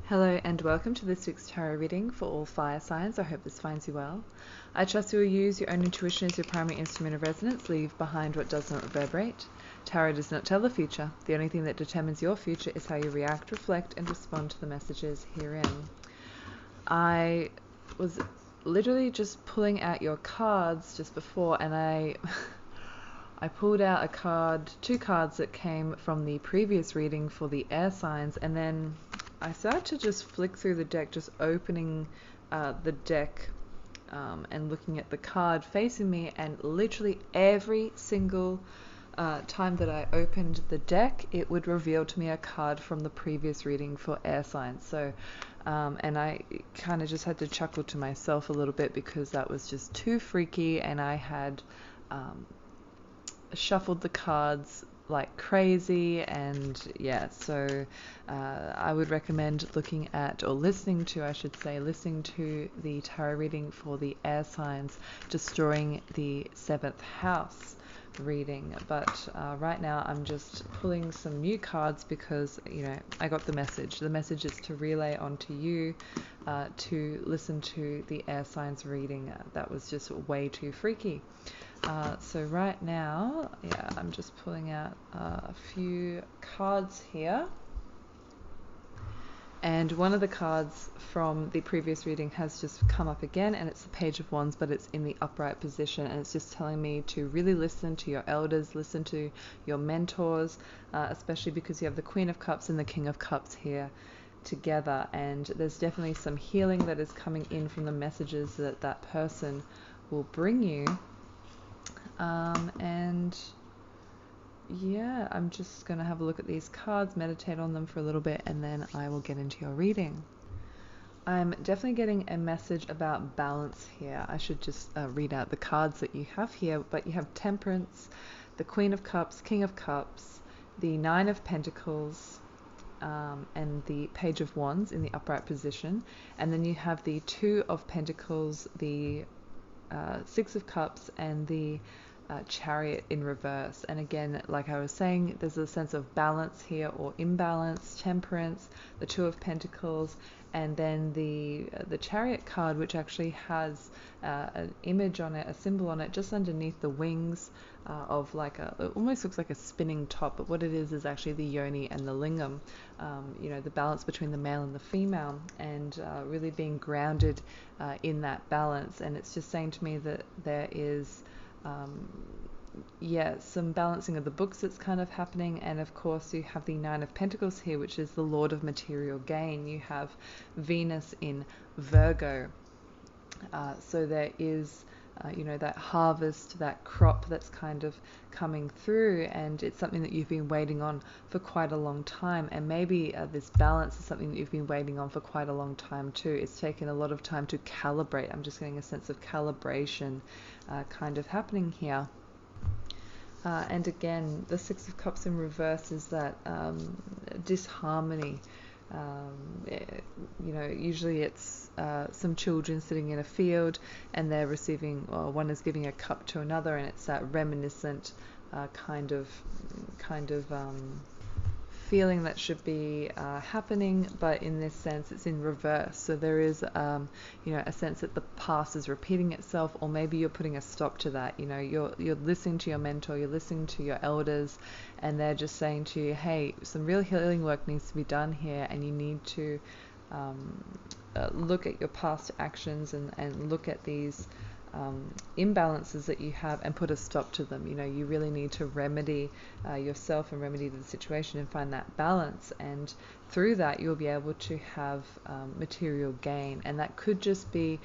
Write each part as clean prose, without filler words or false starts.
Hello and welcome to this week's tarot reading for all fire signs. I hope this finds you well. I trust you will use your own intuition as your primary instrument of resonance. Leave behind what does not reverberate. Tarot does not tell the future. The only thing that determines your future is how you react, reflect, and respond to the messages herein. I was literally just pulling out your cards just before, and I pulled out a card, two cards that came from the previous reading for the air signs, and then I started to just flick through the deck, just opening the deck and looking at the card facing me, and literally every single time that I opened the deck, it would reveal to me a card from the previous reading for air signs. So, and I kind of just had to chuckle to myself a little bit because that was just too freaky, and I had shuffled the cards like crazy. And yeah, so I would recommend looking at, or listening to, I should say, listening to the tarot reading for the air signs, destroying the 7th house reading. But right now I'm just pulling some new cards because, you know, I got the message. The message is to relay onto you to listen to the air signs reading. That was just way too freaky. So right now, yeah, I'm just pulling out a few cards here. And one of the cards from the previous reading has just come up again, and it's the Page of Wands, but it's in the upright position, and it's just telling me to really listen to your elders, listen to your mentors, especially because you have the Queen of Cups and the King of Cups here together. And there's definitely some healing that is coming in from the messages that that person will bring you. And yeah, I'm just going to have a look at these cards, meditate on them for a little bit, and then I will get into your reading. I'm definitely getting a message about balance here. I should just read out the cards that you have here, but you have Temperance, the Queen of Cups, King of Cups, the Nine of Pentacles, and the Page of Wands in the upright position. And then you have the Two of Pentacles, the Six of Cups, and the Chariot in reverse. And again, like I was saying, there's a sense of balance here, or imbalance. Temperance, the Two of Pentacles, and then the Chariot card, which actually has an image on it, a symbol on it, just underneath the wings of like it almost looks like a spinning top, but what it is actually the yoni and the lingam. You know, the balance between the male and the female, and really being grounded in that balance. And it's just saying to me that there is some balancing of the books that's kind of happening. And of course you have the Nine of Pentacles here, which is the Lord of material gain. You have Venus in Virgo, so there is you know, that harvest, that crop that's kind of coming through, and it's something that you've been waiting on for quite a long time. And maybe this balance is something that you've been waiting on for quite a long time too. It's taken a lot of time to calibrate. I'm just getting a sense of calibration kind of happening here. And again, the Six of Cups in reverse is that disharmony. You know, usually it's some children sitting in a field, and they're receiving, or one is giving a cup to another, and it's that reminiscent kind of feeling that should be happening, but in this sense it's in reverse. So there is you know, a sense that the past is repeating itself, or maybe you're putting a stop to that. You know, you're listening to your mentor, you're listening to your elders, and they're just saying to you, hey, some real healing work needs to be done here, and you need to look at your past actions and look at these imbalances that you have and put a stop to them. You know, you really need to remedy yourself and remedy the situation and find that balance, and through that you'll be able to have material gain. And that could just be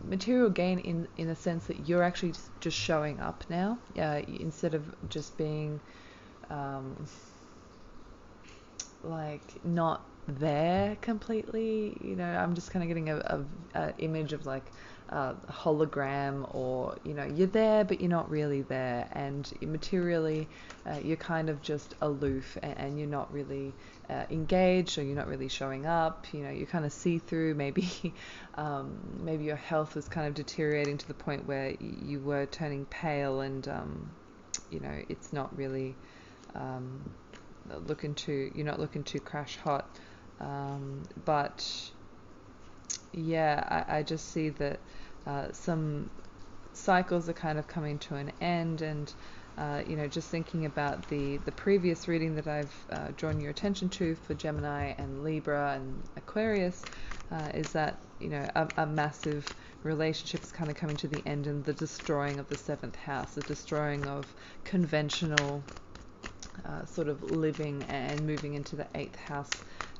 material gain in a sense that you're actually just showing up now, instead of just being like not there completely. You know, I'm just kind of getting a image of like a hologram, or, you know, you're there but you're not really there, and materially you're kind of just aloof, and you're not really engaged, or you're not really showing up. You know, you kind of see through. Maybe maybe your health was kind of deteriorating to the point where you were turning pale, and you know, it's not really you're not looking to crash hot But yeah, I just see that some cycles are kind of coming to an end, and just thinking about the previous reading that I've drawn your attention to for Gemini and Libra and Aquarius, is that a massive relationship is kind of coming to the end, and the destroying of the seventh house, the destroying of conventional sort of living, and moving into the eighth house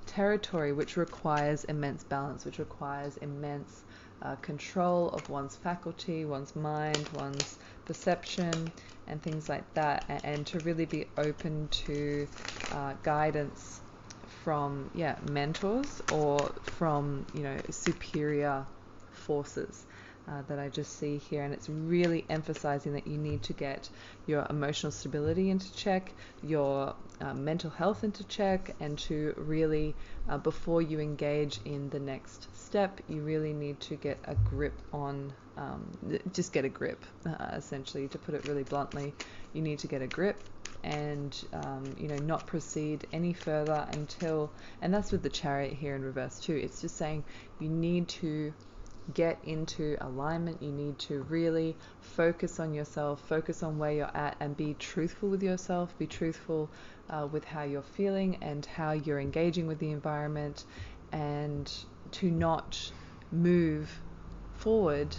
territory, which requires immense balance, which requires immense control of one's faculty, one's mind, one's perception, and things like that, and to really be open to guidance from mentors, or from superior forces that I just see here. And it's really emphasizing that you need to get your emotional stability into check, your mental health into check, and to really, before you engage in the next step, you really need to get a grip on, just get a grip, essentially, to put it really bluntly. You need to get a grip, and not proceed any further until, and that's with the Chariot here in reverse too. It's just saying you need to get into alignment. You need to really focus on yourself, focus on where you're at, and be truthful with yourself, be truthful with how you're feeling and how you're engaging with the environment, and to not move forward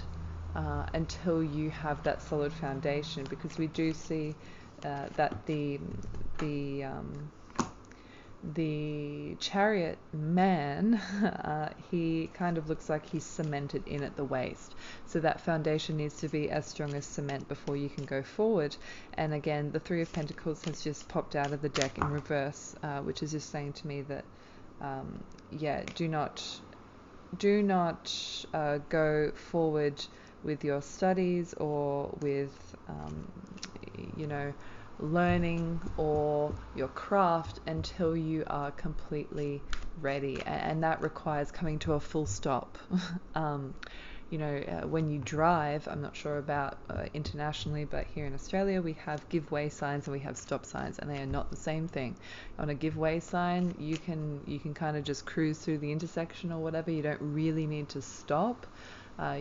until you have that solid foundation, because we do see that the Chariot man, he kind of looks like he's cemented in at the waist. So that foundation needs to be as strong as cement before you can go forward. And again, the Three of Pentacles has just popped out of the deck in reverse, which is just saying to me that, do not go forward with your studies, or with, learning or your craft, until you are completely ready, and that requires coming to a full stop. When you drive, I'm not sure about internationally, but here in Australia we have give way signs and we have stop signs, and they are not the same thing. On a give way sign, you can kind of just cruise through the intersection or whatever. You don't really need to stop. A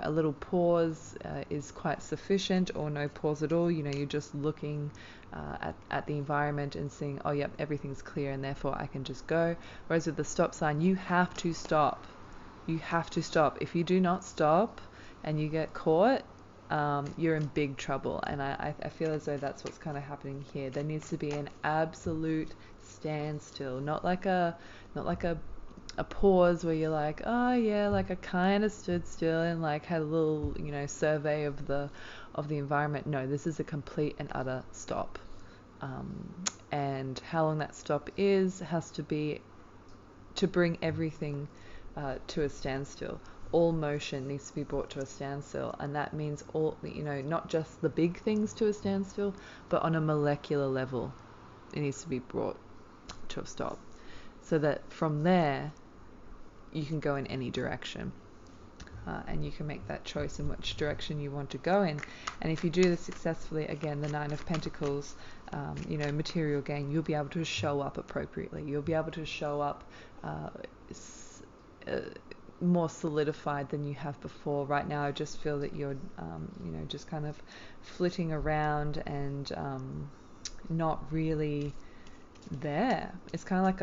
little pause is quite sufficient, or no pause at all. You're just looking at the environment and seeing, oh yep, everything's clear, and therefore I can just go. Whereas with the stop sign, you have to stop. You have to stop. If you do not stop and you get caught, you're in big trouble. And I feel as though that's what's kind of happening here. There needs to be an absolute standstill, not like a pause where you're like, oh yeah, like I kind of stood still and like had a little survey of the environment. No, this is a complete and utter stop, and how long that stop has to be to bring everything to a standstill. All motion needs to be brought to a standstill, and that means all, not just the big things to a standstill, but on a molecular level it needs to be brought to a stop, so that from there you can go in any direction, and you can make that choice in which direction you want to go in. And if you do this successfully, again, the Nine of Pentacles, material gain, you'll be able to show up appropriately. You'll be able to show up more solidified than you have before. Right now I just feel that you're just kind of flitting around and not really there. It's kind of like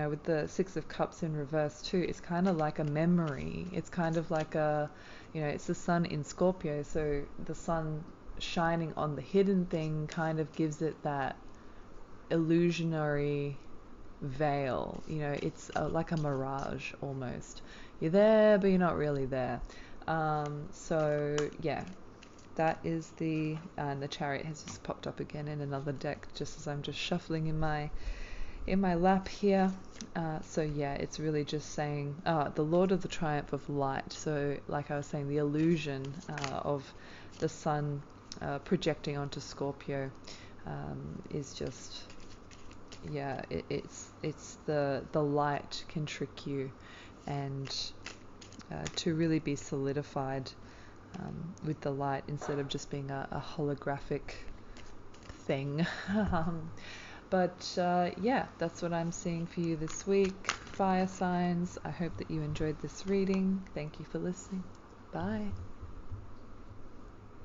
with the Six of Cups in reverse too, it's kind of like a memory. It's kind of like it's the sun in Scorpio, so the sun shining on the hidden thing kind of gives it that illusionary veil. It's like a mirage almost. You're there, but you're not really there. So yeah, that is the Chariot has just popped up again in another deck, just as I'm just shuffling in my lap here. So yeah, it's really just saying the Lord of the Triumph of Light. So like I was saying, the illusion of the sun projecting onto Scorpio is just, it's the light can trick you, and to really be solidified with the light, instead of just being a holographic thing. But yeah, that's what I'm seeing for you this week. Fire signs, I hope that you enjoyed this reading. Thank you for listening. Bye.